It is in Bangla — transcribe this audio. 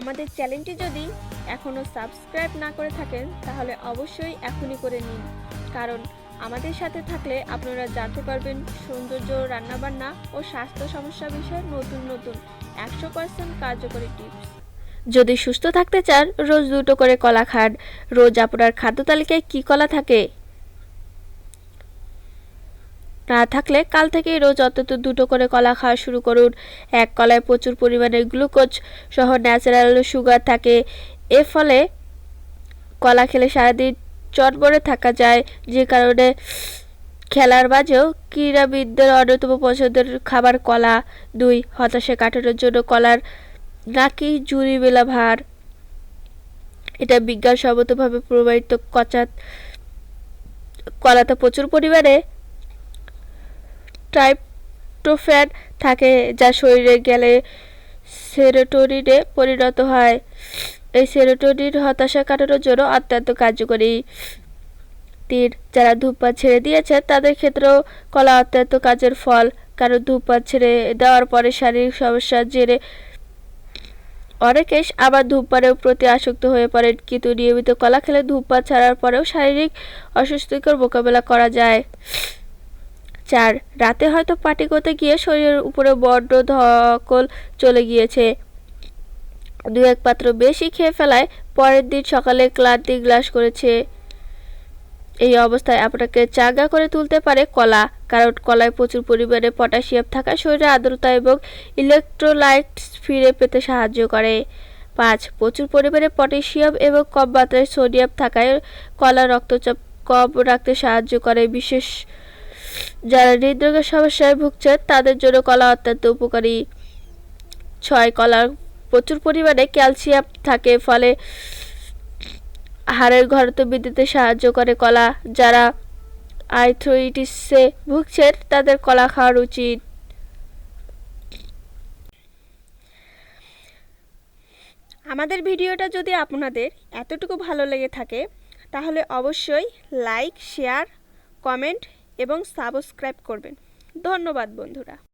আমাদের চ্যানেলটি যদি এখনও সাবস্ক্রাইব না করে থাকেন তাহলে অবশ্যই এখনই করে নিন, কারণ আমাদের সাথে থাকলে আপনারা জানতে পারবেন সৌন্দর্য, রান্নাবান্না ও স্বাস্থ্য সমস্যা বিষয়ে নতুন নতুন 100% কার্যকরী টিপস। যদি সুস্থ থাকতে চান, রোজ 2টো করে কলা খান। রোজ আপনার খাদ্য তালিকায় কি কলা থাকে? না থাকলে কাল থেকে রোজ অন্তত 2টো করে কলা খাওয়া শুরু করুন। এক কলায় প্রচুর পরিমাণে গ্লুকোজ সহ ন্যাচারাল সুগার থাকে। এর ফলে কলা খেলে সারাদিন চটবড়ে থাকা যায়, যে কারণে খেলার মাঝেও ক্রীড়াবিদদের অন্যতম পছন্দের খাবার কলা। 2. হতাশা কাটানোর জন্য কলার নাকি জুড়ি মেলা ভার। এটা বিজ্ঞানসম্মতভাবে প্রমাণিত। কলাতে প্রচুর পরিমাণে ট্রাইপ্টোফ্যান থাকে, যা শরীরে গেলে সেরোটোনিনে পরিণত হয়। এই সেরোটোনিন হতাশা কাটানোর জন্য অত্যন্ত কার্যকরী। 3. যারা ধূমপান ছেড়ে দিয়েছেন তাদের ক্ষেত্রেও কলা অত্যন্ত কাজের ফল, কারণ ধূমপান ছেড়ে দেওয়ার পরে শারীরিক সমস্যার জেরে অনেকেই আবার ধূমপানের প্রতি আসক্ত হয়ে পড়েন, কিন্তু নিয়মিত কলা খেলে ধূমপান ছাড়ার পরেও শারীরিক অস্বস্তিকর মোকাবেলা করা যায়। 4. রাতে হয়তো পার্টি করতে গিয়ে শরীরের উপরে বড্ড ধকল চলে গিয়েছে। 2-1 পাত্র বেশি খেয়ে ফেলায় পরের দিন সকালে ক্লান্তি গ্রাস করেছে। এই অবস্থায় আপনাকে চাঙ্গা করে তুলতে পারে কলা, কারণ কলায় প্রচুর পরিমাণে পটাশিয়াম থাকা শরীরে আর্দ্রতা এবং ইলেকট্রোলাইটস ফিরে পেতে সাহায্য করে। 5. প্রচুর পরিমাণে পটাশিয়াম এবং কম মাত্রায় সোডিয়াম থাকায় কলা রক্তচাপ কম রাখতে সাহায্য করে। বিশেষ যারা হৃদরোগের সমস্যায় ভুগছেন তাদের জন্য কলা অত্যন্ত উপকারী। 6. কলার প্রচুর পরিমাণে ক্যালসিয়াম থাকে, ফলে হাড়ের ঘনত্ব বৃদ্ধিতে সাহায্য করে কলা। যারা আর্থ্রাইটিসে ভুগছেন তাদের কলা খাওয়া উচিত। আমাদের ভিডিওটা যদি আপনাদের এতটুকু ভালো লেগে থাকে তাহলে অবশ্যই লাইক, শেয়ার, কমেন্ট এবং সাবস্ক্রাইব করবেন। ধন্যবাদ বন্ধুরা।